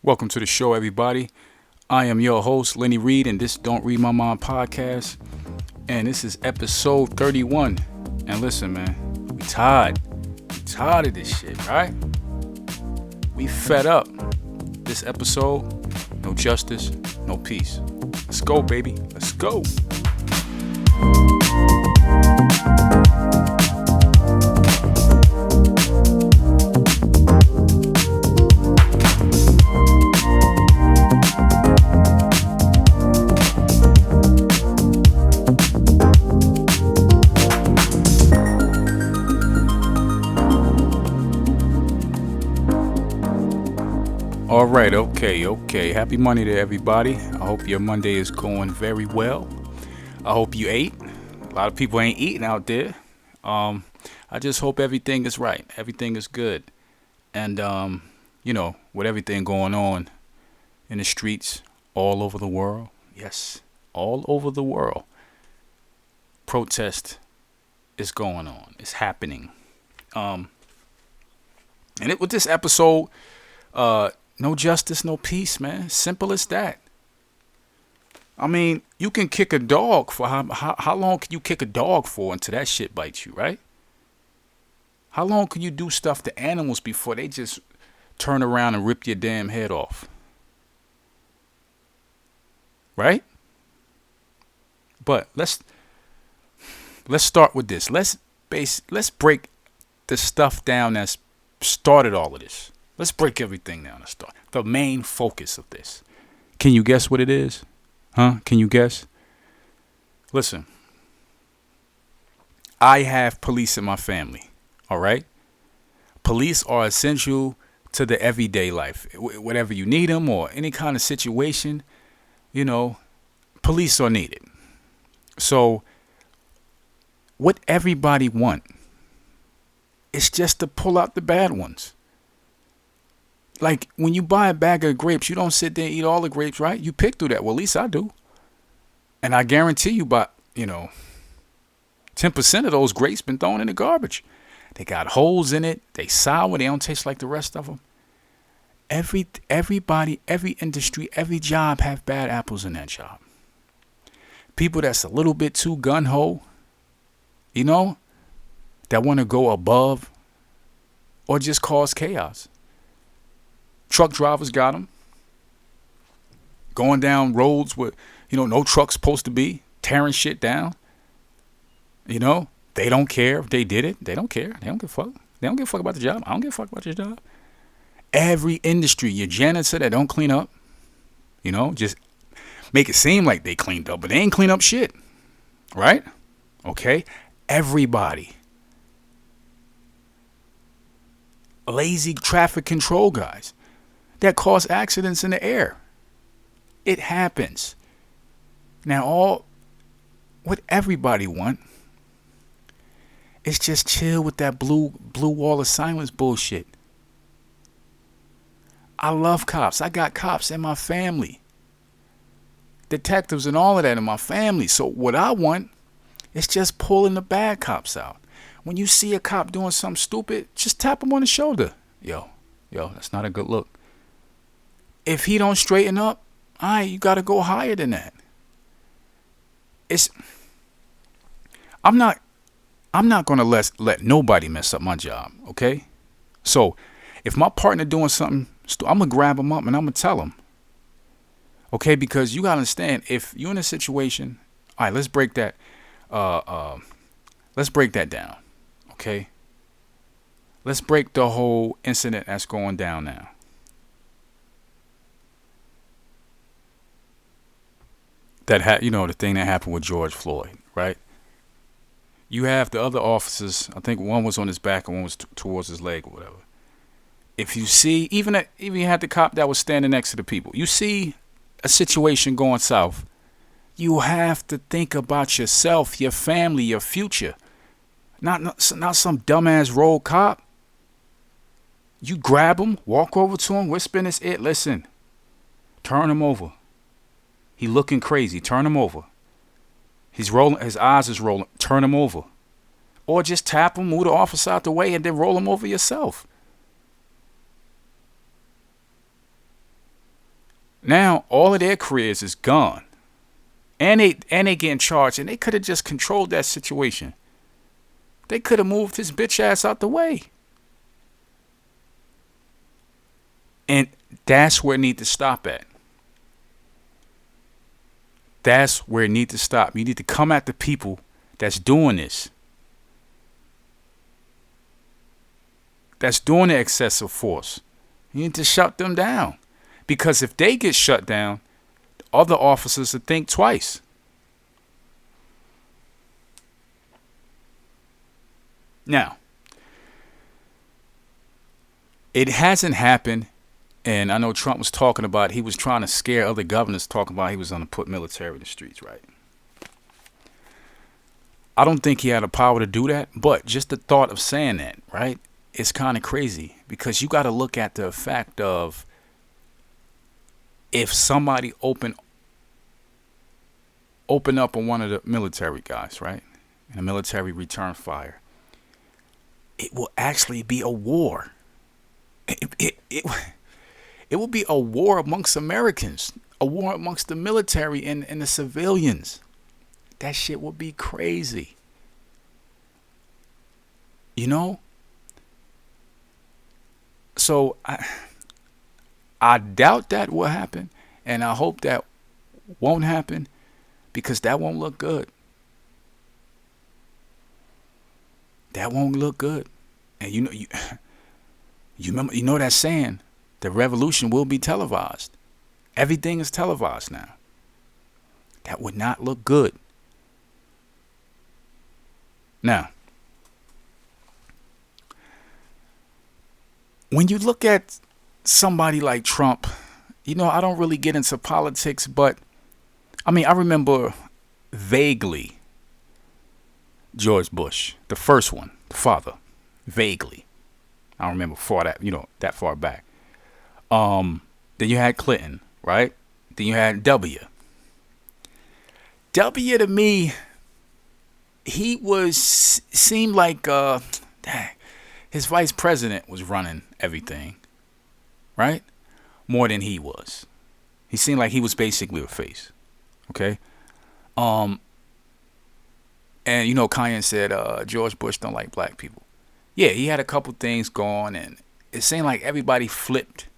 Welcome to the show, everybody. I am your host, Lenny Reed, and this Don't Read My Mind podcast. And this is episode 31. And listen, man, we tired. We tired of this shit, right? We fed up. This episode, no justice, no peace. Let's go, baby. Let's go. All right, okay. Happy Monday to everybody. I hope your Monday is going very well. I hope you ate. A lot of people ain't eating out there. I just hope everything is right. Everything is good. And, with everything going on in the streets all over the world. Yes, all over the world. Protest is going on. It's happening. With this episode, no justice, no peace, man. Simple as that. I mean, you can kick a dog for how long can you kick a dog for until that shit bites you, right? How long can you do stuff to animals before they just turn around and rip your damn head off? Right? But let's start with this. Let's break the stuff down that's started all of this. Let's break everything down and start. The main focus of this. Can you guess what it is? Huh? Can you guess? Listen. I have police in my family. All right? Police are essential to the everyday life. Whatever you need them or any kind of situation, police are needed. So what everybody want is just to pull out the bad ones. Like, when you buy a bag of grapes, you don't sit there and eat all the grapes, right? You pick through that. Well, at least I do. And I guarantee you, 10% of those grapes been thrown in the garbage. They got holes in it. They sour. They don't taste like the rest of them. Everybody, every industry, every job have bad apples in that job. People that's a little bit too gung-ho, that want to go above or just cause chaos. Truck drivers got them. Going down roads where, no truck's supposed to be. Tearing shit down. They don't care if they did it. They don't care. They don't give a fuck. They don't give a fuck about the job. I don't give a fuck about your job. Every industry, your janitor that don't clean up, just make it seem like they cleaned up, but they ain't clean up shit. Right? Okay? Everybody. Lazy traffic control guys that cause accidents in the air. It happens. Now, what everybody want is just chill with that blue wall of silence bullshit. I love cops. I got cops in my family. Detectives and all of that in my family. So what I want is just pulling the bad cops out. When you see a cop doing something stupid, just tap him on the shoulder. Yo, that's not a good look. If he don't straighten up, you got to go higher than that. I'm not going to let nobody mess up my job, okay? So, if my partner doing something, I'm going to grab him up and I'm going to tell him. Okay, because you got to understand, if you're in a situation, all right, let's break that down. Okay? Let's break the whole incident that's going down now. The thing that happened with George Floyd, right? You have the other officers. I think one was on his back and one was towards his leg or whatever. If you see, even you had the cop that was standing next to the people, you see a situation going south, you have to think about yourself, your family, your future. Not some dumbass road cop. You grab him, walk over to him, whisper in his ear, listen, turn him over. He looking crazy, turn him over. He's rolling, his eyes is rolling, turn him over. Or just tap him, move the officer out the way, and then roll him over yourself. Now all of their careers is gone, and they getting charged, and they could have just controlled that situation. They could have moved his bitch ass out the way, and that's where it need to stop at. That's where it need to stop. You need to come at the people that's doing this, that's doing the excessive force. You need to shut them down. Because if they get shut down, other officers will think twice. Now, it hasn't happened, and I know Trump was talking about, he was trying to scare other governors, talking about he was going to put military in the streets, right? I don't think he had the power to do that, but just the thought of saying that, right, it's kind of crazy, because you got to look at the fact of, if somebody open up on one of the military guys, right, and the military return fire, it will actually be a war. It will be a war amongst Americans, a war amongst the military and the civilians. That shit will be crazy. You know? So I doubt that will happen, and I hope that won't happen, because that won't look good. That won't look good. And you remember, you know that saying, the revolution will be televised. Everything is televised now. That would not look good. Now, when you look at somebody like Trump, I don't really get into politics, but I mean, I remember vaguely George Bush, the first one, the father, vaguely. I don't remember that far back. Then you had Clinton, right? Then you had W. W, to me, he seemed like his vice president was running everything, right? More than he was. He seemed like he was basically a face. Okay? And Kanye said George Bush don't like black people. Yeah, he had a couple things going, and it seemed like everybody flipped,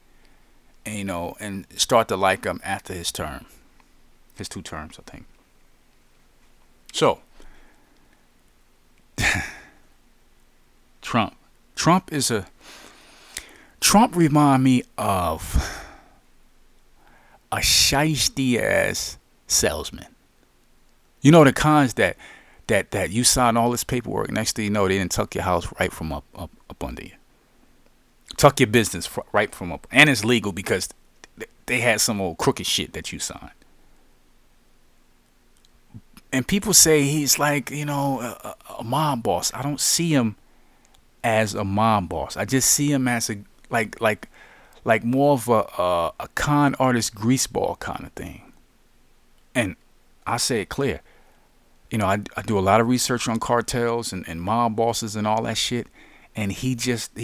and start to like him after his term. His 2 terms, I think. So, Trump remind me of a shiesty ass salesman. You know, the cons that you sign all this paperwork, next thing you know, they didn't tuck your house right from up under you. Tuck your business right from up, and it's legal because they had some old crooked shit that you signed. And people say he's like, a mob boss. I don't see him as a mob boss. I just see him as a like more of a con artist greaseball kind of thing. And I say it clear. I do a lot of research on cartels and mob bosses and all that shit. And he just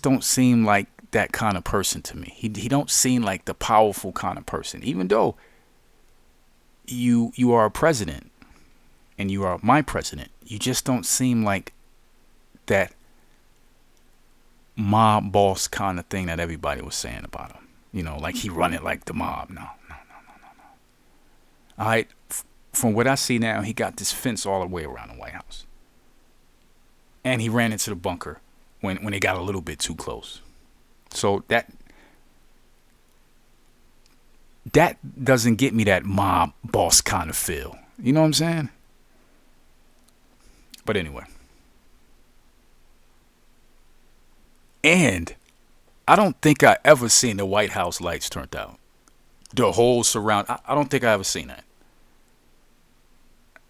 don't seem like that kind of person to me. He don't seem like the powerful kind of person. Even though you are a president and you are my president, you just don't seem like that mob boss kind of thing that everybody was saying about him. Like he run it like the mob. No. All right, from what I see now, he got this fence all the way around the White House. And he ran into the bunker when they got a little bit too close. So that doesn't get me that mob boss kind of feel. You know what I'm saying? But anyway. And I don't think I ever seen the White House lights turned out. The whole surround. I don't think I ever seen that.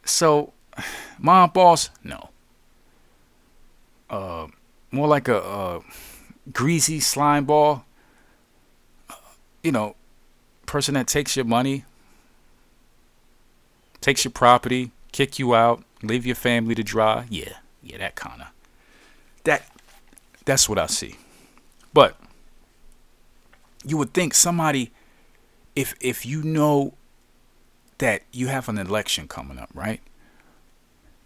So, mob boss, no. More like a greasy slime ball. Person that takes your money, takes your property, kick you out, leave your family to dry. Yeah, that kind of. That's what I see. But You would think somebody, if you know that you have an election coming up, right?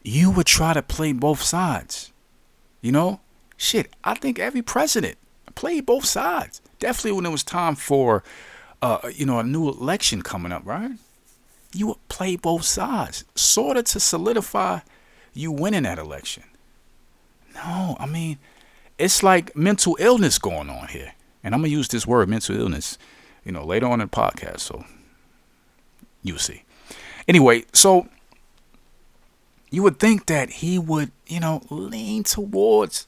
You would try to play both sides. You know? Shit, I think every president played both sides. Definitely when it was time for, a new election coming up, right? You would play both sides, sort of to solidify you winning that election. No, I mean, it's like mental illness going on here. And I'm going to use this word, mental illness, later on in the podcast. So you'll see. Anyway, so you would think that he would, lean towards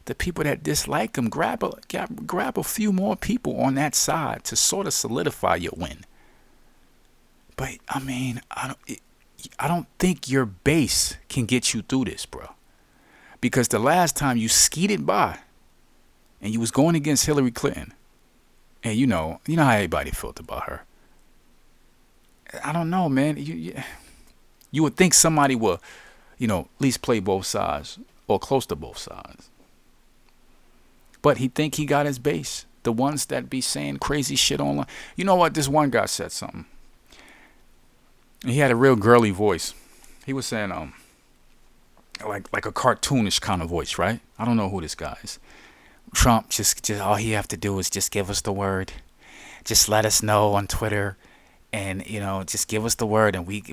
the people that dislike him, grab a few more people on that side to sort of solidify your win. But I mean, I don't think your base can get you through this, bro. Because the last time you skeeted by and you was going against Hillary Clinton, and you know how everybody felt about her. I don't know, man. You would think somebody will, at least play both sides or close to both sides. But he think he got his base. The ones that be saying crazy shit online. You know what? This one guy said something. And he had a real girly voice. He was saying, like a cartoonish kind of voice, right? I don't know who this guy is. Trump, just all he have to do is just give us the word. Just let us know on Twitter. And, just give us the word. And we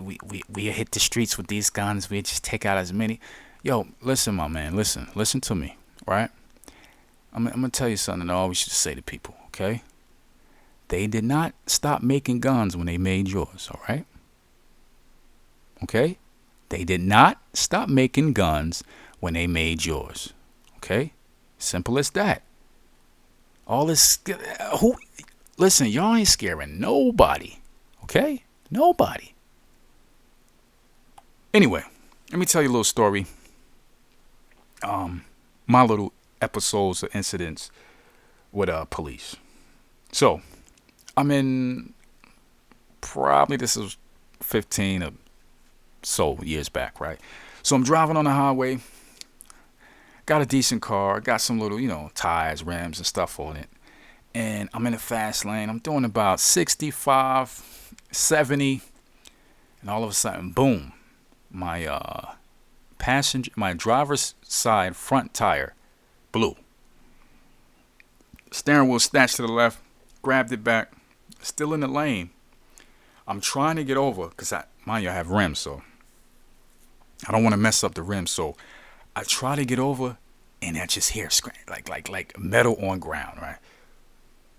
hit the streets with these guns. We just take out as many. Yo, listen, my man. Listen to me, right? I'm going to tell you something I always should say to people, okay? They did not stop making guns when they made yours, all right? Okay? They did not stop making guns when they made yours, okay? Simple as that. All this, listen, y'all ain't scaring nobody, okay? Nobody. Anyway, let me tell you a little story. My little episodes or incidents with police. So, I'm in, probably this is 15 or so years back, right? So I'm driving on the highway, got a decent car, got some little, tires, rims and stuff on it. And I'm in a fast lane. I'm doing about 65, 70. And all of a sudden, boom, my driver's side front tire blew. Steering wheel snatched to the left, grabbed it back, still in the lane. I'm trying to get over because I have rims, so I don't want to mess up the rims. So I try to get over, and I just hear like metal on ground, right?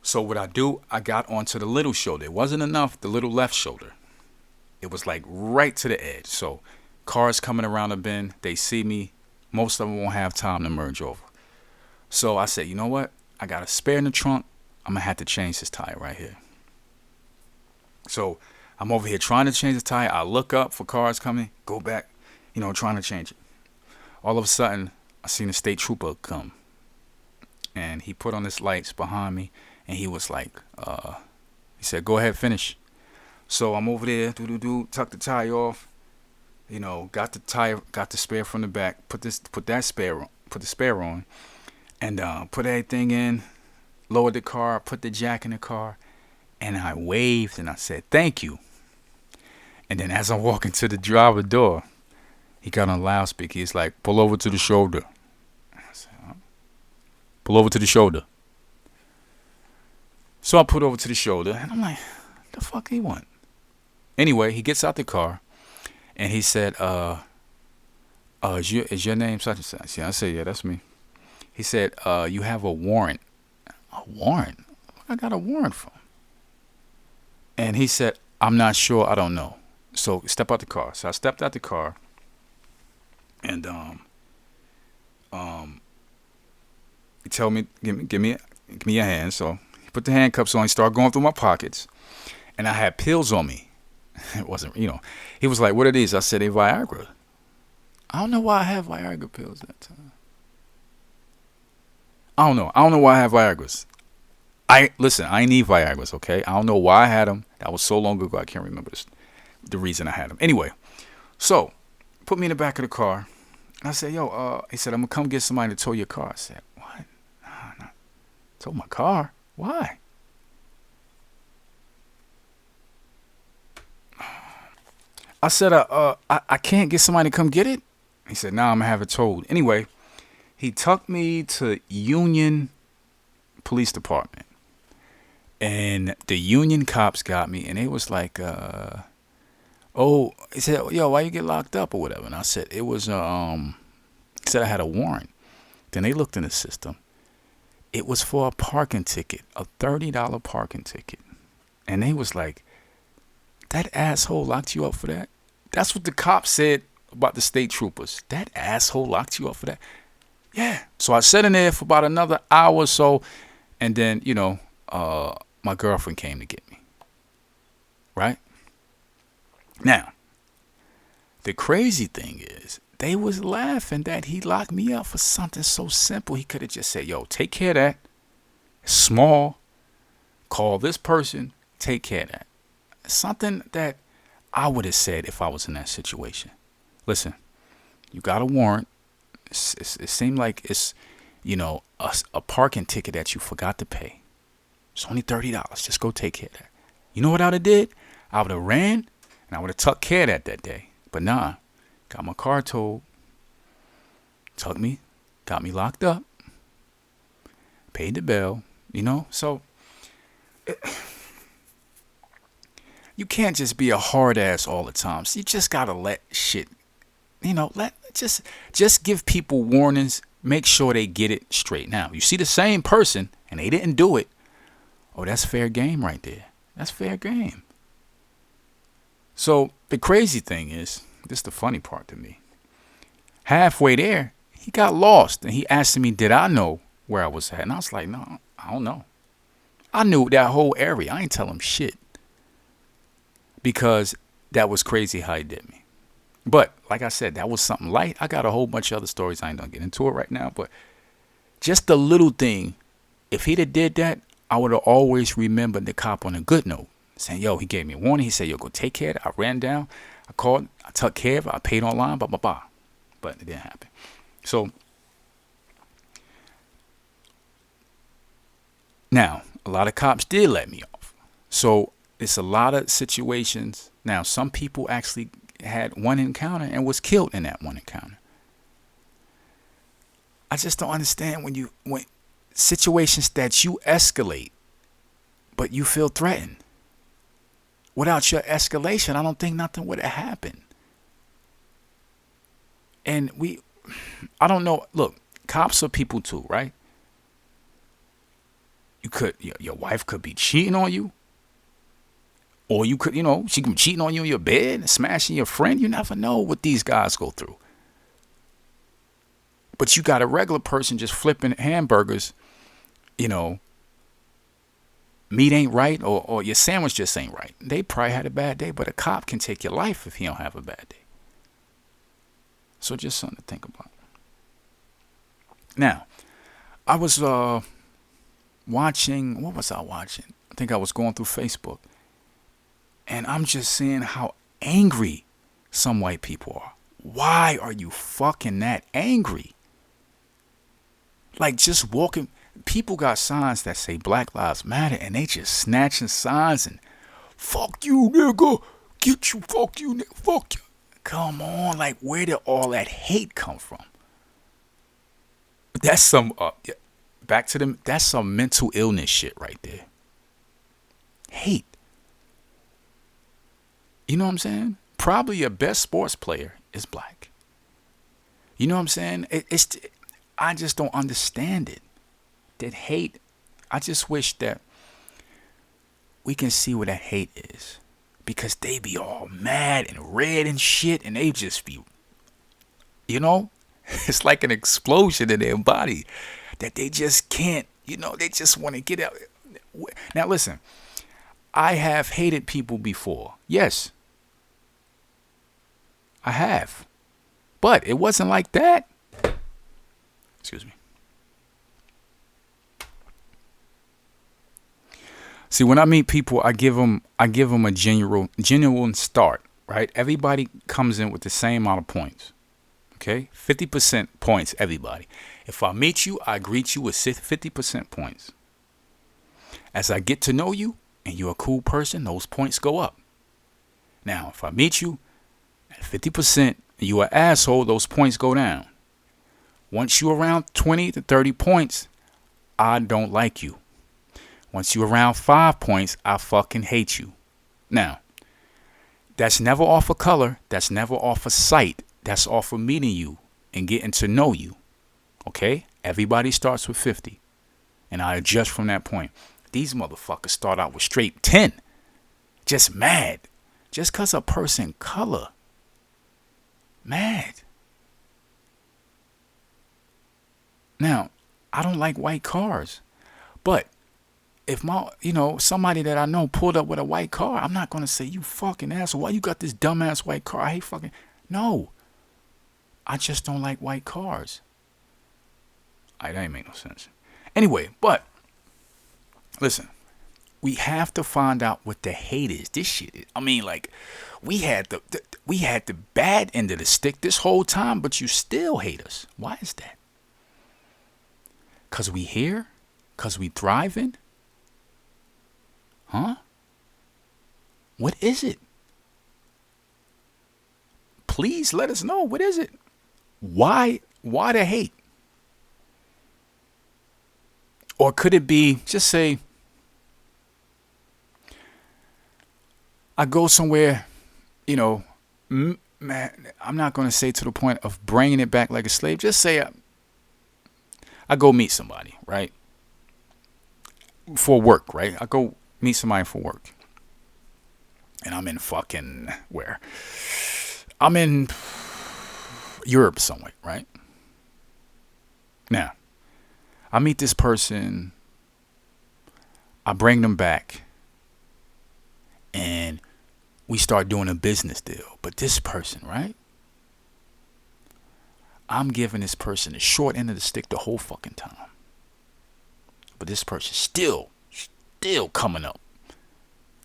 So what I do, I got onto the little shoulder. It wasn't enough, the little left shoulder. It was like right to the edge. So cars coming around a bend, they see me. Most of them won't have time to merge over. So I said, you know what? I got a spare in the trunk. I'm going to have to change this tire right here. So I'm over here trying to change the tire. I look up for cars coming, go back, trying to change it. All of a sudden, I seen a state trooper come. And he put on his lights behind me. And he was like, he said, go ahead, finish. So I'm over there, tuck the tire off. Got the spare from the back, put the spare on. And put everything in, lowered the car, put the jack in the car, and I waved and I said, thank you. And then as I'm walking to the driver door, he got on loudspeaker. He's like, pull over to the shoulder. I said, huh? Pull over to the shoulder. So I put over to the shoulder, and I'm like, the fuck he want? Anyway, he gets out the car, and he said, is your name such and such? Yeah, I said, yeah, that's me. He said, you have a warrant. A warrant? Where I got a warrant from? And he said, I'm not sure. I don't know. So step out the car. So I stepped out the car. And he told me, give me your hand. So he put the handcuffs on. He started going through my pockets. And I had pills on me. It wasn't, He was like, what are these? I said, they Viagra. I don't know why I have Viagra pills that time. I don't know why I have Viagra's. I need Viagra's, okay? I don't know why I had them. That was so long ago, I can't remember the reason I had them. Anyway, so put me in the back of the car. And I said, he said, I'm going to come get somebody to tow your car. I said, what? Nah. Tow my car? Why? I said, I can't get somebody to come get it. He said, nah, I'm gonna have it towed. Anyway, he took me to Union Police Department, and the Union cops got me, and they was like, oh, he said, yo, why you get locked up or whatever? And I said, it was, he said I had a warrant. Then they looked in the system. It was for a parking ticket, a $30 parking ticket. And they was like, that asshole locked you up for that? That's what the cops said about the state troopers. That asshole locked you up for that? Yeah. So I sat in there for about another hour or so, and then, my girlfriend came to get me. Right? Now, the crazy thing is, they was laughing that he locked me up for something so simple. He could have just said, yo, take care of that. It's small. Call this person. Take care of that. Something that I would have said if I was in that situation. Listen, you got a warrant. It seemed like it's, a parking ticket that you forgot to pay. It's only $30. Just go take care of that. You know what I would have did? I would have ran and I would have took care of that day. But nah, got my car towed, took me, got me locked up, paid the bill, So you can't just be a hard ass all the time. So you just gotta let shit, just give people warnings. Make sure they get it straight. Now, you see the same person and they didn't do it. Oh, that's fair game right there. That's fair game. So the crazy thing is, this is the funny part to me. Halfway there, he got lost and he asked me, did I know where I was at? And I was like, no, I don't know. I knew that whole area. I ain't tell him shit. Because that was crazy how he did me. But like I said, that was something light. I got a whole bunch of other stories. I ain't gonna get into it right now. But just the little thing, if he'd have did that, I would have always remembered the cop on a good note. Saying, yo, he gave me a warning. He said, yo, go take care of it. I ran down. I called. I took care of it. I paid online. Blah, blah, blah. But it didn't happen. So now, a lot of cops did let me off. So it's a lot of situations. Now, some people actually had one encounter and was killed in that one encounter. I just don't understand when situations that you escalate, but you feel threatened. Without your escalation, I don't think nothing would have happened. And I don't know. Look, cops are people too, right? Your wife could be cheating on you. Or you could, she can be cheating on you in your bed, smashing your friend. You never know what these guys go through. But you got a regular person just flipping hamburgers, meat ain't right, or your sandwich just ain't right. They probably had a bad day, but a cop can take your life if he don't have a bad day. So just something to think about. Now, I was watching, what was I watching? I think I was going through Facebook. And I'm just seeing how angry some white people are. Why are you fucking that angry? Like just walking, people got signs that say Black Lives Matter and they just snatching signs and fuck you, nigga, get you, fuck you, nigga, fuck you. Come on, like where did all that hate come from? That's some, back to them, that's some mental illness shit right there. Hate. You know what I'm saying? Probably your best sports player is black. You know what I'm saying? I just don't understand it. That hate, I just wish that we can see what that hate is. Because they be all mad and red and shit, and they just be, it's like an explosion in their body that they just can't, they just want to get out. Now listen, I have hated people before. Yes, I have. But it wasn't like that. Excuse me. See, when I meet people, I give them a genuine start, right? Everybody comes in with the same amount of points. Okay? 50% points, everybody. If I meet you, I greet you with 50% points. As I get to know you and you're a cool person, those points go up. Now, if I meet you, At 50%, you an asshole, those points go down. Once you're around 20 to 30 points, I don't like you. Once you're around 5 points, I fucking hate you. Now, that's never off of color. That's never off of sight. That's off of meeting you and getting to know you. Okay? Everybody starts with 50. And I adjust from that point. These motherfuckers start out with straight 10. Just mad. Just because a person color. Mad. Now, I don't like white cars. But if somebody that I know pulled up with a white car, I'm not going to say, you fucking asshole, why you got this dumbass white car? I hate fucking. No. I just don't like white cars. That ain't make no sense. Anyway, but listen, we have to find out what the hate is. This shit is, we had the bad end of the stick this whole time, but you still hate us. Why is that? Cause we here? Cause we thriving? Huh? What is it? Please let us know. What is it? Why the hate? Or could it be, just say, I go somewhere, man, I'm not going to say to the point of bringing it back like a slave. Just say I go meet somebody, right? For work, right? I go meet somebody for work. And I'm in fucking, where? I'm in Europe somewhere, right? Now, I meet this person, I bring them back, and we start doing a business deal. But this person, right? I'm giving this person the short end of the stick the whole fucking time. But this person still coming up.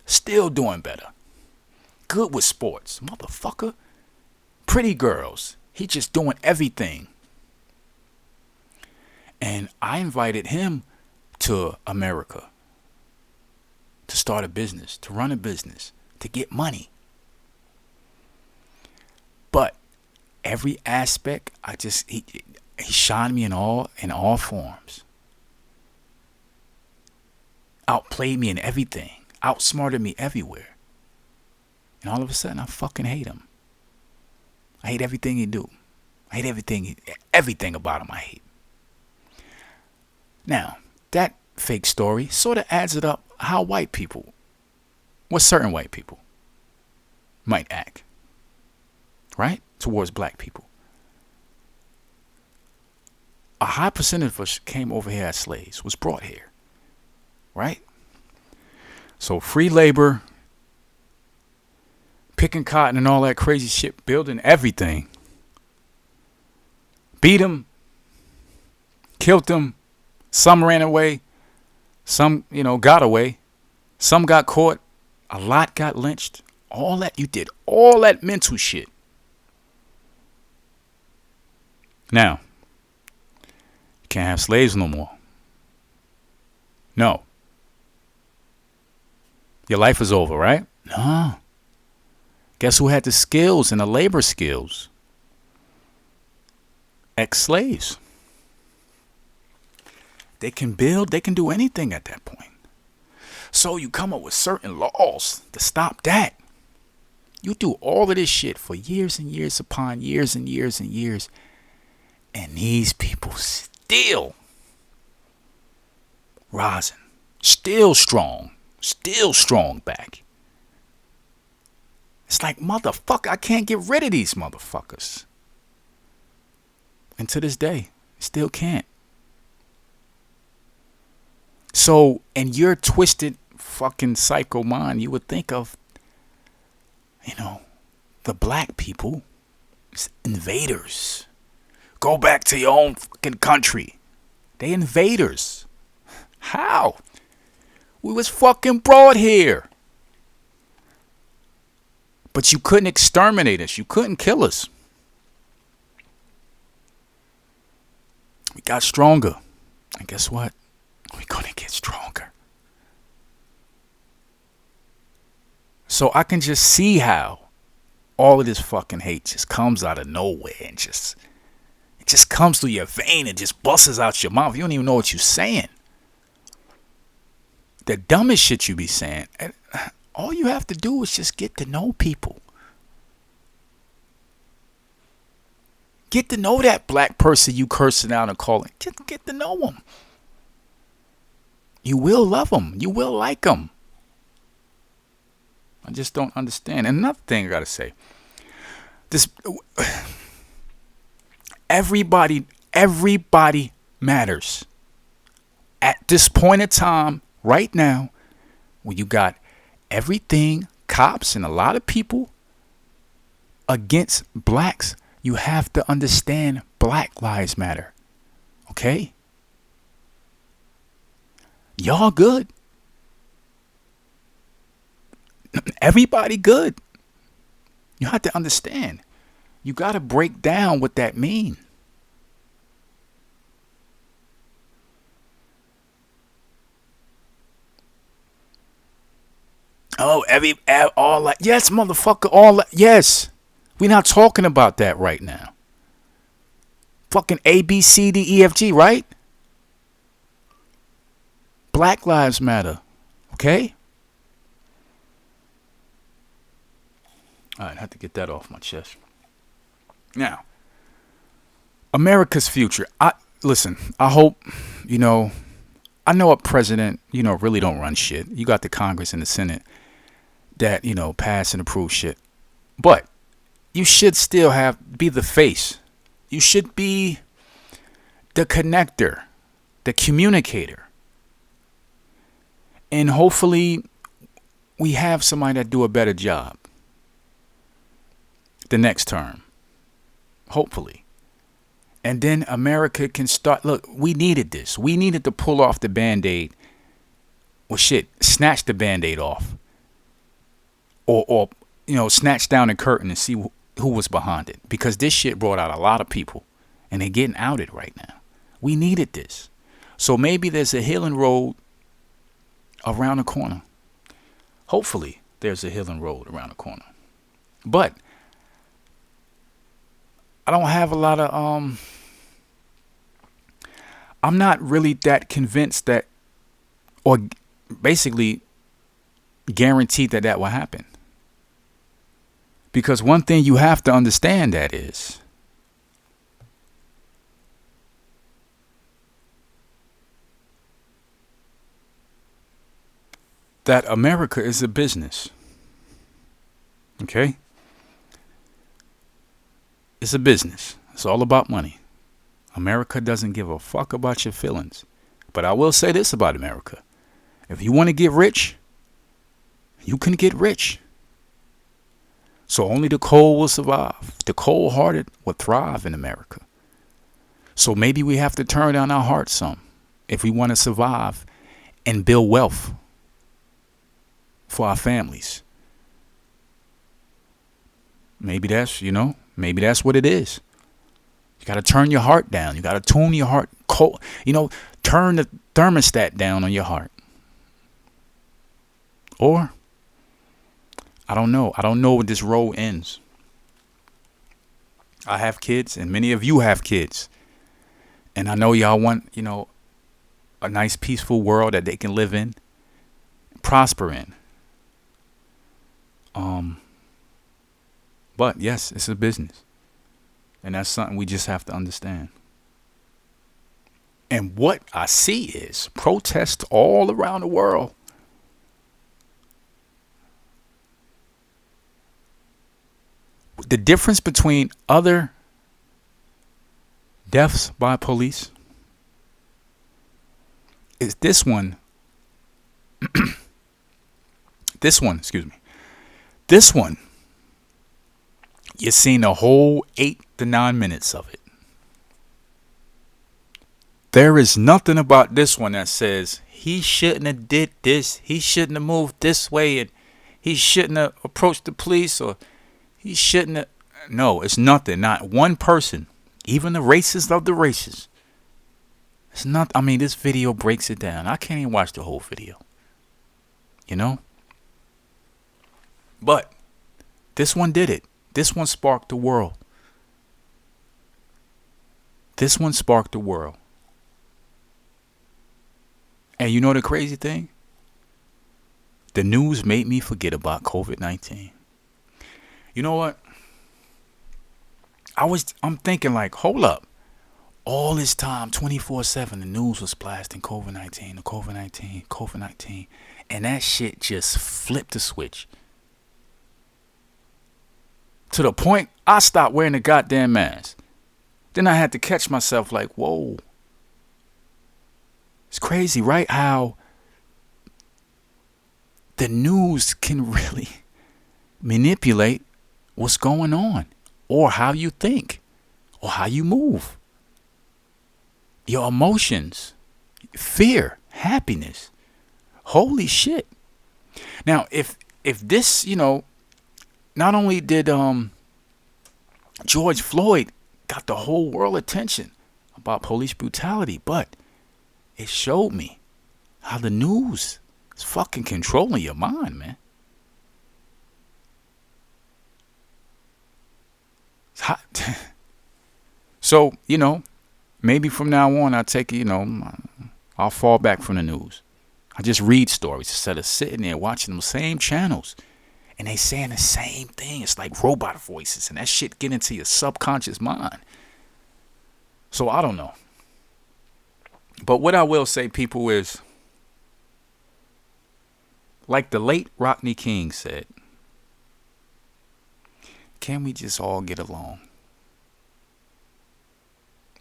Still doing better. Good with sports. Motherfucker. Pretty girls. He just doing everything. And I invited him to America to start a business, to run a business, to get money. But every aspect, he shined me in all forms. Outplayed me in everything. Outsmarted me everywhere. And all of a sudden, I fucking hate him. I hate everything he do. I hate everything about him I hate. Now, that fake story sort of adds it up how certain white people might act, right? Towards black people. A high percentage of us came over here as slaves, was brought here, right? So free labor, picking cotton and all that crazy shit, building everything. Beat them, killed them. Some ran away. Some, got away. Some got caught. A lot got lynched. All that, you did all that mental shit. Now, you can't have slaves no more. No. Your life is over, right? No. Guess who had the skills and the labor skills? Ex-slaves. They can build, they can do anything at that point. So you come up with certain laws to stop that. You do all of this shit for years and years upon years and years and years. And these people still rising. Still strong back. It's like, motherfucker, I can't get rid of these motherfuckers. And to this day, still can't. So, in your twisted fucking psycho mind, you would think of, the black people as invaders. Go back to your own fucking country. They invaders. How? We was fucking brought here. But you couldn't exterminate us. You couldn't kill us. We got stronger. And guess what? We're going to get stronger. So I can just see how all of this fucking hate just comes out of nowhere and it just comes through your vein and just busts out your mouth. You don't even know what you're saying. The dumbest shit you be saying. And all you have to do is just get to know people. Get to know that black person you cursing out and calling. Just get to know them. You will love them. You will like them. I just don't understand. And another thing I gotta say. This everybody matters. At this point in time, right now, when you got everything, cops and a lot of people against blacks, you have to understand Black Lives Matter. Okay? Y'all good. Everybody good. You have to understand. You got to break down what that means. Oh, all that. Yes, motherfucker, all that. Yes. We're not talking about that right now. Fucking A, B, C, D, E, F, G, right? Black Lives Matter. Okay? All right, I have to get that off my chest. Now, America's future. Listen, I hope, I know a president, really don't run shit. You got the Congress and the Senate that, pass and approve shit. But you should still be the face. You should be the connector, the communicator. And hopefully we have somebody that do a better job the next term. Hopefully. And then America can start. Look, we needed this. We needed to pull off the Band-Aid. Well, shit, snatch the Band-Aid off. Or snatch down the curtain and see who was behind it. Because this shit brought out a lot of people. And they're getting outed right now. We needed this. So maybe there's a healing road around the corner. Hopefully there's a healing road around the corner. But I don't have a lot of I'm not really that convinced that, or basically guaranteed that will happen. Because one thing you have to understand that is that America is a business. Okay? It's a business. It's all about money. America doesn't give a fuck about your feelings. But I will say this about America. If you want to get rich, you can get rich. So only the cold will survive. The cold-hearted will thrive in America. So maybe we have to turn down our hearts some if we want to survive and build wealth for our families. Maybe that's, maybe that's what it is. You got to turn your heart down. You got to tune your heart cold. Turn the thermostat down on your heart. Or, I don't know. I don't know where this road ends. I have kids, and many of you have kids. And I know y'all want, a nice, peaceful world that they can live in, prosper in. But yes, it's a business. And that's something we just have to understand. And what I see is protests all around the world. The difference between other deaths by police is this one, This one, you're seeing the whole 8 to 9 minutes of it. There is nothing about this one that says he shouldn't have did this, he shouldn't have moved this way, and he shouldn't have approached the police, or he shouldn't have. No, it's nothing. Not one person, even the racist of the races. It's not. I mean, this video breaks it down. I can't even watch the whole video. But this one did it. This one sparked the world. This one sparked the world. And you know the crazy thing? The news made me forget about COVID-19. You know what? I'm thinking like, hold up. All this time, 24/7, the news was blasting COVID-19, the COVID-19, COVID-19. And that shit just flipped the switch. To the point, I stopped wearing the goddamn mask. Then I had to catch myself like, whoa. It's crazy, right? How the news can really manipulate what's going on, or how you think, or how you move. Your emotions, fear, happiness. Holy shit. Now, if this, not only did George Floyd got the whole world attention about police brutality, but it showed me how the news is fucking controlling your mind, man. It's hot. So, maybe from now on I'll take it, I'll fall back from the news. I just read stories instead of sitting there watching them same channels. And they saying the same thing. It's like robot voices. And that shit get into your subconscious mind. So I don't know. But what I will say, people, is like the late Rodney King said, can we just all get along?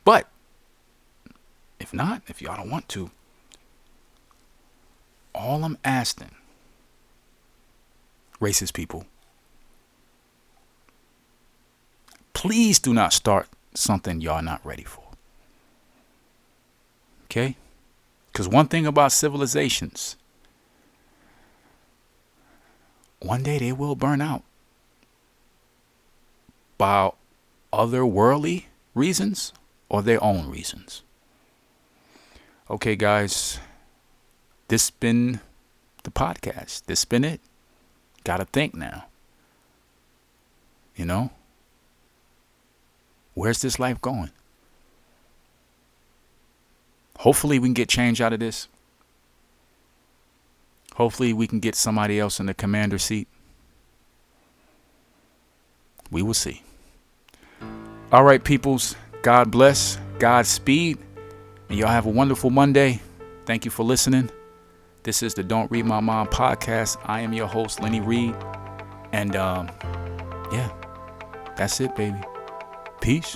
But if not, if y'all don't want to, all I'm asking, racist people, please do not start something y'all not ready for. Okay? Because one thing about civilizations, one day they will burn out by otherworldly reasons or their own reasons. Okay, guys, this been the podcast. This been it. Gotta think now. Where's this life going? Hopefully we can get change out of this. Hopefully we can get somebody else in the commander seat. We will see. All right, peoples. God bless. Godspeed. And y'all have a wonderful Monday. Thank you for listening. This is the Don't Read My Mind podcast. I am your host, Lenny Reed. And yeah, that's it, baby. Peace.